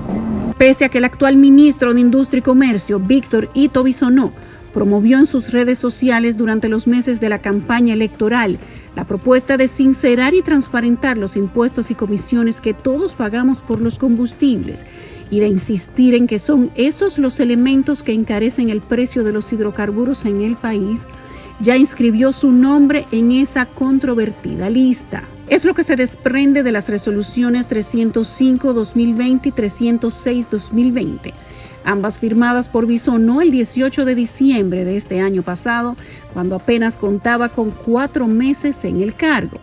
Pese a que el actual ministro de Industria y Comercio, Víctor Ito Bisonó, promovió en sus redes sociales durante los meses de la campaña electoral la propuesta de sincerar y transparentar los impuestos y comisiones que todos pagamos por los combustibles y de insistir en que son esos los elementos que encarecen el precio de los hidrocarburos en el país, ya inscribió su nombre en esa controvertida lista. Es lo que se desprende de las resoluciones 305-2020 y 306-2020, ambas firmadas por Bisonó el 18 de diciembre de este año pasado, cuando apenas contaba con 4 meses en el cargo.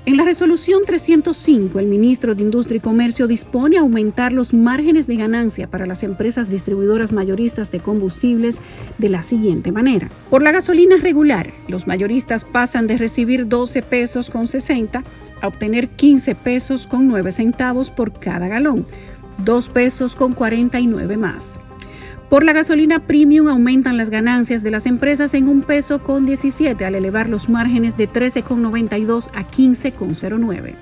En la resolución 305, el ministro de Industria y Comercio dispone aumentar los márgenes de ganancia para las empresas distribuidoras mayoristas de combustibles de la siguiente manera. Por la gasolina regular, los mayoristas pasan de recibir 12 pesos con 60 a obtener 15 pesos con 9 centavos por cada galón, 2 pesos con 49 más. Por la gasolina premium aumentan las ganancias de las empresas en 1 peso con 17 al elevar los márgenes de 13,92 a 15,09.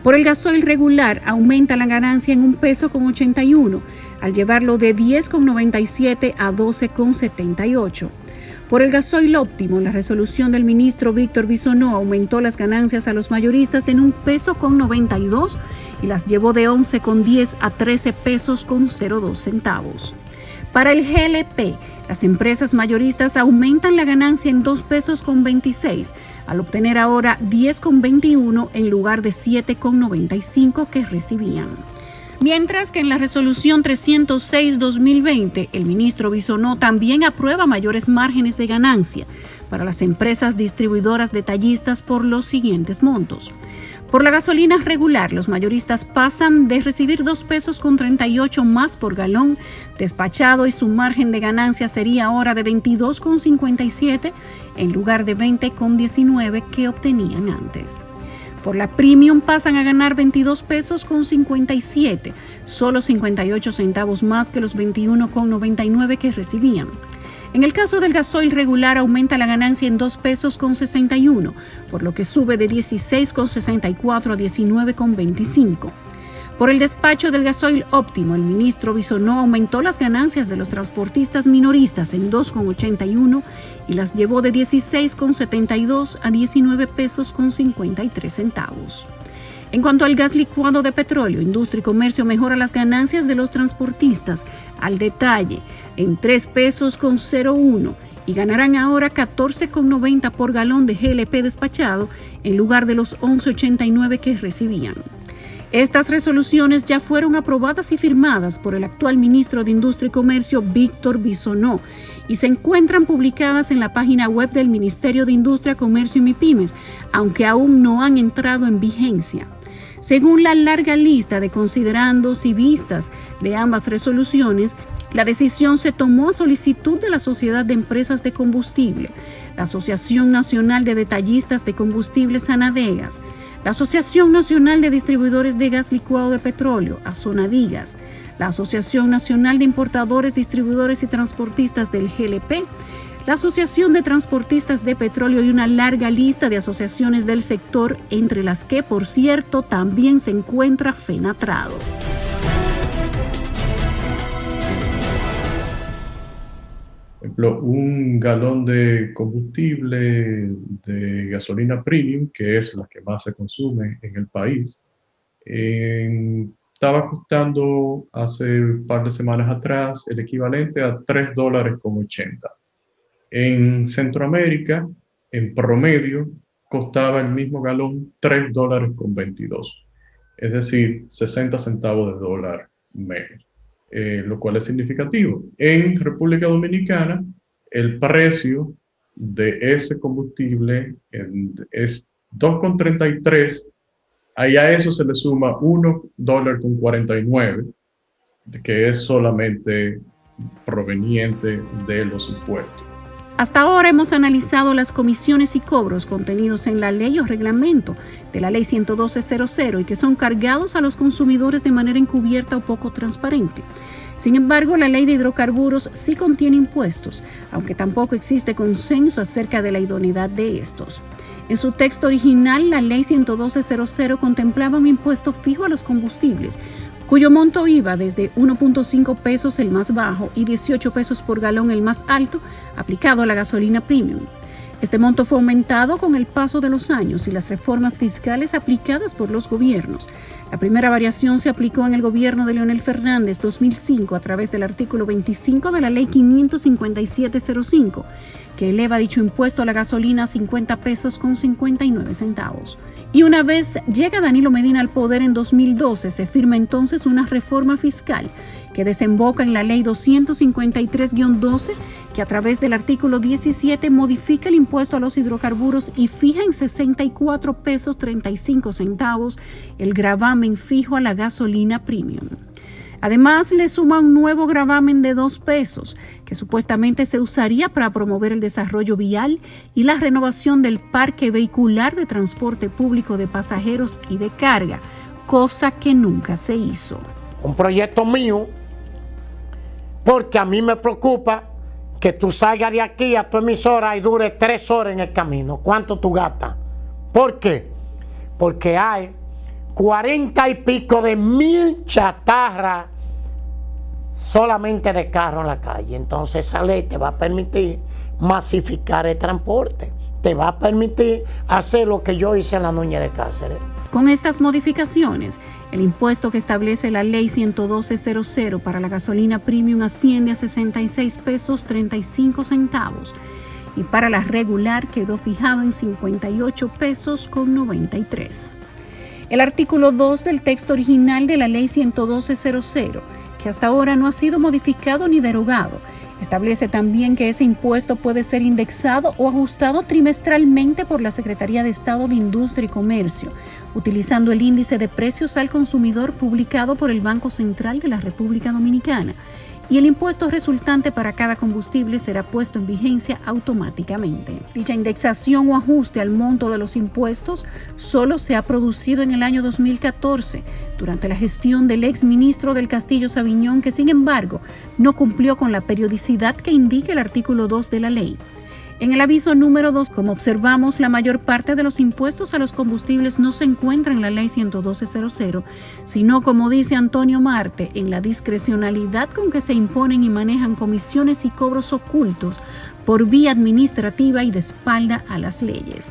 Por el gasoil regular aumenta la ganancia en 1 peso con 81 al llevarlo de 10,97 a 12,78. Por el gasoil óptimo, la resolución del ministro Víctor Bisonó aumentó las ganancias a los mayoristas en 1 peso con 92 y las llevó de 11,10 a 13 pesos con 02 centavos. Para el GLP, las empresas mayoristas aumentan la ganancia en 2 pesos con 26, al obtener ahora 10,21 en lugar de 7,95 que recibían. Mientras que en la resolución 306-2020, el ministro Bisonó también aprueba mayores márgenes de ganancia para las empresas distribuidoras detallistas por los siguientes montos. Por la gasolina regular, los mayoristas pasan de recibir 2 pesos con 38 más por galón despachado y su margen de ganancia sería ahora de 22,57 en lugar de 20,19 que obtenían antes. Por la premium pasan a ganar 22 pesos con 57, solo 58 centavos más que los 21,99 que recibían. En el caso del gasoil regular aumenta la ganancia en 2 pesos con 61, por lo que sube de 16,64 a 19,25. Por el despacho del gasoil óptimo, el ministro Bisonó aumentó las ganancias de los transportistas minoristas en 2,81 y las llevó de 16,72 a 19 pesos con 53 centavos. En cuanto al gas licuado de petróleo, Industria y Comercio mejora las ganancias de los transportistas al detalle en 3 pesos con 01 y ganarán ahora 14,90 por galón de GLP despachado en lugar de los 11,89 que recibían. Estas resoluciones ya fueron aprobadas y firmadas por el actual ministro de Industria y Comercio, Víctor Bisonó, y se encuentran publicadas en la página web del Ministerio de Industria, Comercio y MIPYMES, aunque aún no han entrado en vigencia. Según la larga lista de considerandos y vistas de ambas resoluciones, la decisión se tomó a solicitud de la Sociedad de Empresas de Combustible, la Asociación Nacional de Detallistas de Combustibles ANADEGAS, la Asociación Nacional de Distribuidores de Gas Licuado de Petróleo, ASONADIGAS, la Asociación Nacional de Importadores, Distribuidores y Transportistas del GLP, la Asociación de Transportistas de Petróleo y una larga lista de asociaciones del sector, entre las que, por cierto, también se encuentra FENATRADO. Por ejemplo, un galón de combustible de gasolina premium, que es la que más se consume en el país, estaba costando hace un par de semanas atrás el equivalente a $3.80. En Centroamérica, en promedio, costaba el mismo galón $3.22, es decir, 60 centavos de dólar menos. Lo cual es significativo. En República Dominicana, el precio de ese combustible es $2.33. Ahí a eso se le suma $1.49, que es solamente proveniente de los impuestos. Hasta ahora hemos analizado las comisiones y cobros contenidos en la ley o reglamento de la Ley 112.00 y que son cargados a los consumidores de manera encubierta o poco transparente. Sin embargo, la Ley de Hidrocarburos sí contiene impuestos, aunque tampoco existe consenso acerca de la idoneidad de estos. En su texto original, la Ley 112.00 contemplaba un impuesto fijo a los combustibles, cuyo monto iba desde 1.5 pesos el más bajo y 18 pesos por galón el más alto, aplicado a la gasolina premium. Este monto fue aumentado con el paso de los años y las reformas fiscales aplicadas por los gobiernos. La primera variación se aplicó en el gobierno de Leonel Fernández 2005 a través del artículo 25 de la Ley 557.05, que eleva dicho impuesto a la gasolina a 50 pesos con 59 centavos. Y una vez llega Danilo Medina al poder en 2012, se firma entonces una reforma fiscal que desemboca en la Ley 253-12, que a través del artículo 17 modifica el impuesto a los hidrocarburos y fija en 64 pesos 35 centavos el gravamen fijo a la gasolina premium. Además, le suma un nuevo gravamen de 2 pesos, que supuestamente se usaría para promover el desarrollo vial y la renovación del parque vehicular de transporte público de pasajeros y de carga, cosa que nunca se hizo. Un proyecto mío, porque a mí me preocupa que tú salgas de aquí a tu emisora y dure 3 horas en el camino. ¿Cuánto tú gastas? ¿Por qué? Porque hay 40 y pico de mil chatarras solamente de carro en la calle. Entonces esa ley te va a permitir masificar el transporte, te va a permitir hacer lo que yo hice en la Núñez de Cáceres. Con estas modificaciones, el impuesto que establece la Ley 112.00 para la gasolina premium asciende a 66 pesos 35 centavos y para la regular quedó fijado en 58 pesos con 93. El artículo 2 del texto original de la Ley 112.00, que hasta ahora no ha sido modificado ni derogado, establece también que ese impuesto puede ser indexado o ajustado trimestralmente por la Secretaría de Estado de Industria y Comercio, utilizando el índice de precios al consumidor publicado por el Banco Central de la República Dominicana, y el impuesto resultante para cada combustible será puesto en vigencia automáticamente. Dicha indexación o ajuste al monto de los impuestos solo se ha producido en el año 2014, durante la gestión del exministro del Castillo Sabiñón, que sin embargo no cumplió con la periodicidad que indica el artículo 2 de la ley. En el aviso número 2, como observamos, la mayor parte de los impuestos a los combustibles no se encuentra en la Ley 112.00, sino, como dice Antonio Marte, en la discrecionalidad con que se imponen y manejan comisiones y cobros ocultos por vía administrativa y de espalda a las leyes.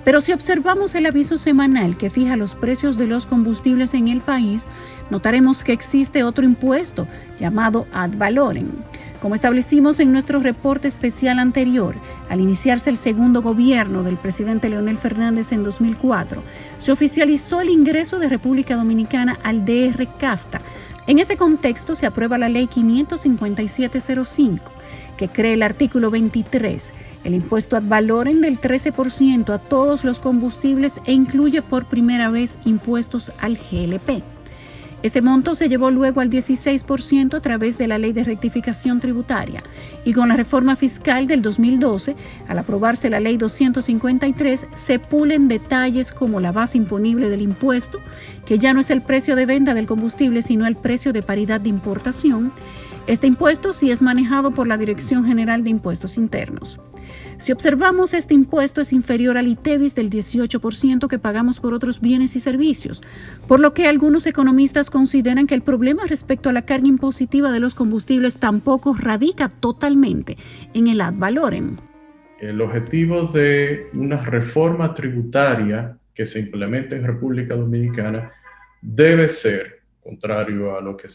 Pero si observamos el aviso semanal que fija los precios de los combustibles en el país, notaremos que existe otro impuesto llamado ad valorem. Como establecimos en nuestro reporte especial anterior, al iniciarse el segundo gobierno del presidente Leonel Fernández en 2004, se oficializó el ingreso de República Dominicana al DR-CAFTA. En ese contexto se aprueba la Ley 557.05, que crea el artículo 23, el impuesto ad valorem del 13% a todos los combustibles e incluye por primera vez impuestos al GLP. Este monto se llevó luego al 16% a través de la Ley de Rectificación Tributaria y con la reforma fiscal del 2012, al aprobarse la Ley 253, se pulen detalles como la base imponible del impuesto, que ya no es el precio de venta del combustible, sino el precio de paridad de importación. Este impuesto sí es manejado por la Dirección General de Impuestos Internos. Si observamos, este impuesto es inferior al ITEVIS del 18% que pagamos por otros bienes y servicios, por lo que algunos economistas consideran que el problema respecto a la carga impositiva de los combustibles tampoco radica totalmente en el ad valorem. El objetivo de una reforma tributaria que se implemente en República Dominicana debe ser, contrario a lo que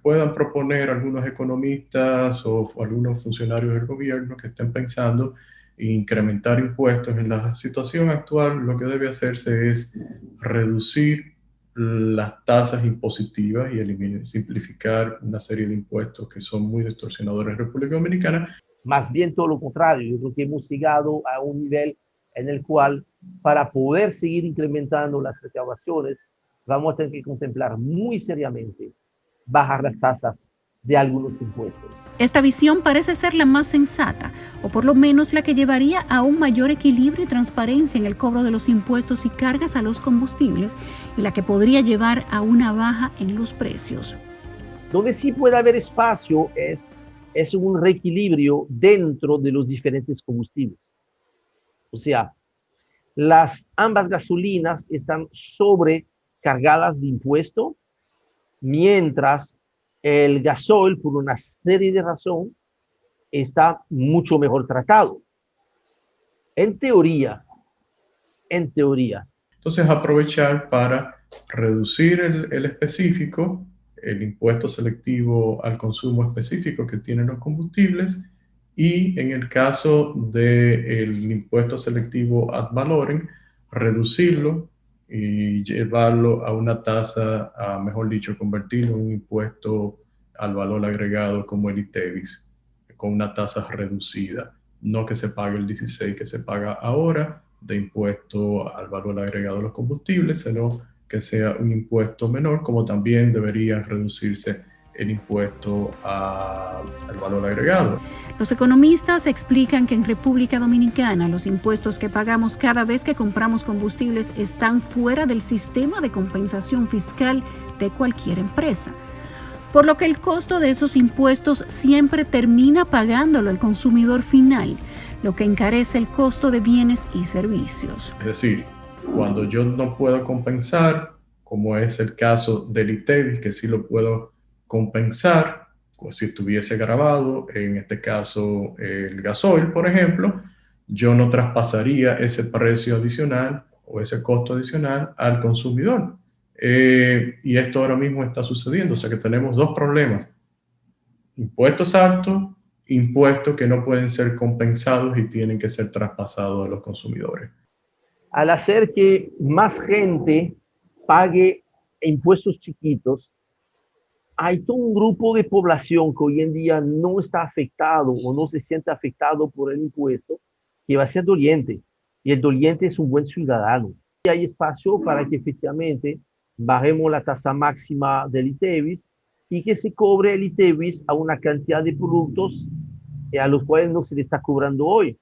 puedan proponer algunos economistas o algunos funcionarios del gobierno que estén pensando incrementar impuestos. En la situación actual, lo que debe hacerse es reducir las tasas impositivas y simplificar una serie de impuestos que son muy distorsionadores en República Dominicana. Más bien todo lo contrario, yo creo que hemos llegado a un nivel en el cual, para poder seguir incrementando las recaudaciones, vamos a tener que contemplar muy seriamente bajar las tasas de algunos impuestos. Esta visión parece ser la más sensata, o por lo menos la que llevaría a un mayor equilibrio y transparencia en el cobro de los impuestos y cargas a los combustibles, y la que podría llevar a una baja en los precios. Donde sí puede haber espacio es un reequilibrio dentro de los diferentes combustibles. O sea, ambas gasolinas están sobrecargadas de impuesto, mientras el gasoil, por una serie de razones, está mucho mejor tratado. En teoría. Entonces, aprovechar para reducir el específico, el impuesto selectivo al consumo específico que tienen los combustibles, y en el caso del impuesto selectivo ad valorem, reducirlo y llevarlo a una tasa, mejor dicho, convertirlo en un impuesto al valor agregado como el ITEVIS, con una tasa reducida. No que se pague el 16 que se paga ahora de impuesto al valor agregado de los combustibles, sino que sea un impuesto menor, como también debería reducirse el impuesto al valor agregado. Los economistas explican que en República Dominicana los impuestos que pagamos cada vez que compramos combustibles están fuera del sistema de compensación fiscal de cualquier empresa, por lo que el costo de esos impuestos siempre termina pagándolo el consumidor final, lo que encarece el costo de bienes y servicios. Es decir, cuando yo no puedo compensar, como es el caso del ITEVIS, que sí lo puedo compensar, como si estuviese grabado, en este caso el gasoil, por ejemplo, yo no traspasaría ese precio adicional o ese costo adicional al consumidor. Y esto ahora mismo está sucediendo, o sea que tenemos dos problemas: impuestos altos, impuestos que no pueden ser compensados y tienen que ser traspasados a los consumidores. Al hacer que más gente pague impuestos chiquitos, hay todo un grupo de población que hoy en día no está afectado o no se siente afectado por el impuesto, que va a ser doliente. Y el doliente es un buen ciudadano. Y hay espacio para que efectivamente bajemos la tasa máxima del ITEVIS y que se cobre el ITEVIS a una cantidad de productos a los cuales no se le está cobrando hoy,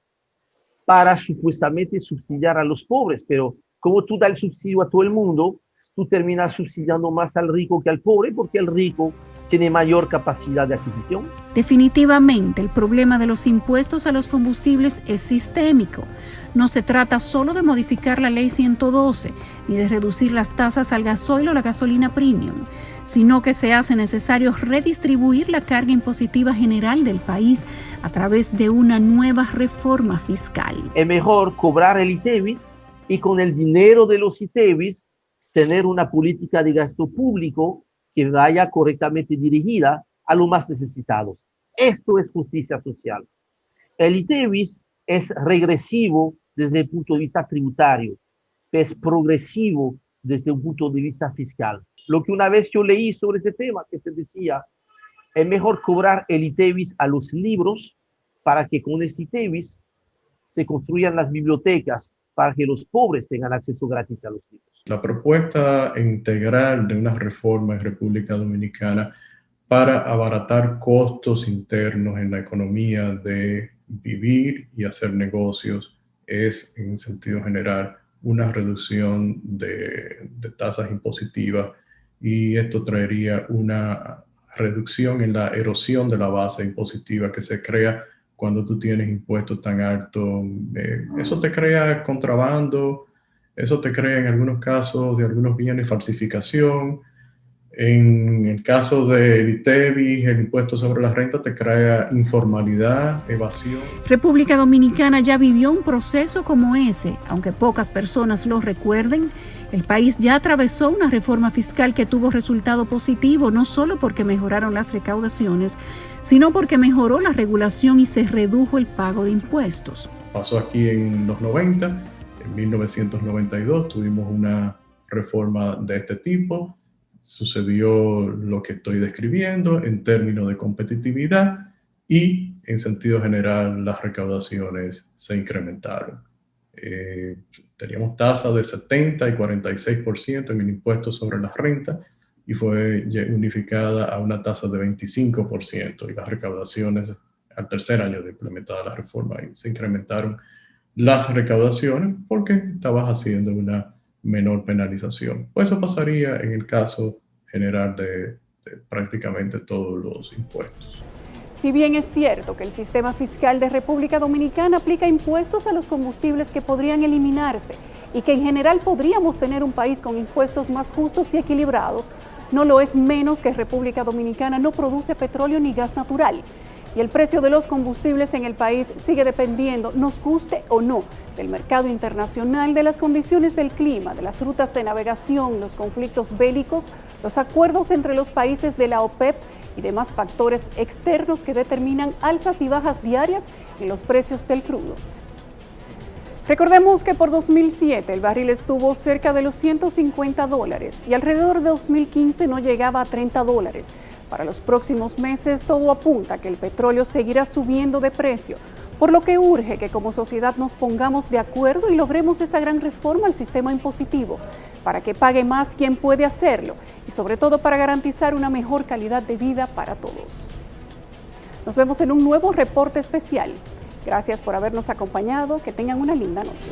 para supuestamente subsidiar a los pobres. Pero como tú das el subsidio a todo el mundo, tú terminas subsidiando más al rico que al pobre, porque el rico tiene mayor capacidad de adquisición. Definitivamente, el problema de los impuestos a los combustibles es sistémico. No se trata solo de modificar la Ley 112, ni de reducir las tasas al gasoil o la gasolina premium, sino que se hace necesario redistribuir la carga impositiva general del país a través de una nueva reforma fiscal. Es mejor cobrar el ITEVIS y con el dinero de los ITEVIS tener una política de gasto público que vaya correctamente dirigida a los más necesitados. Esto es justicia social. El ITEVIS es regresivo desde el punto de vista tributario, es progresivo desde un punto de vista fiscal. Lo que una vez yo leí sobre este tema, que se decía, es mejor cobrar el ITEVIS a los libros para que con este ITEVIS se construyan las bibliotecas para que los pobres tengan acceso gratis a los libros. La propuesta integral de una reforma en República Dominicana para abaratar costos internos en la economía de vivir y hacer negocios es, en sentido general, una reducción de tasas impositivas, y esto traería una reducción en la erosión de la base impositiva que se crea cuando tú tienes impuestos tan altos. Eso te crea contrabando, eso te crea en algunos casos de algunos bienes falsificación. En el caso del ITEVIS, el impuesto sobre la renta te crea informalidad, evasión. República Dominicana ya vivió un proceso como ese, aunque pocas personas lo recuerden. El país ya atravesó una reforma fiscal que tuvo resultado positivo, no solo porque mejoraron las recaudaciones, sino porque mejoró la regulación y se redujo el pago de impuestos. Pasó aquí en los 90, en 1992 tuvimos una reforma de este tipo. Sucedió lo que estoy describiendo en términos de competitividad y, en sentido general, las recaudaciones se incrementaron. Teníamos tasas de 70 y 46% en el impuesto sobre la renta y fue unificada a una tasa de 25%, y las recaudaciones al tercer año de implementada la reforma y se incrementaron las recaudaciones porque estabas haciendo una menor penalización. Pues eso pasaría en el caso general de prácticamente todos los impuestos. Si bien es cierto que el sistema fiscal de República Dominicana aplica impuestos a los combustibles que podrían eliminarse y que en general podríamos tener un país con impuestos más justos y equilibrados, no lo es menos que República Dominicana no produce petróleo ni gas natural. Y el precio de los combustibles en el país sigue dependiendo, nos guste o no, del mercado internacional, de las condiciones del clima, de las rutas de navegación, los conflictos bélicos, los acuerdos entre los países de la OPEP y demás factores externos que determinan alzas y bajas diarias en los precios del crudo. Recordemos que por 2007 el barril estuvo cerca de los $150 y alrededor de 2015 no llegaba a $30. Para los próximos meses todo apunta a que el petróleo seguirá subiendo de precio, por lo que urge que como sociedad nos pongamos de acuerdo y logremos esa gran reforma al sistema impositivo, para que pague más quien puede hacerlo y sobre todo para garantizar una mejor calidad de vida para todos. Nos vemos en un nuevo reporte especial. Gracias por habernos acompañado, que tengan una linda noche.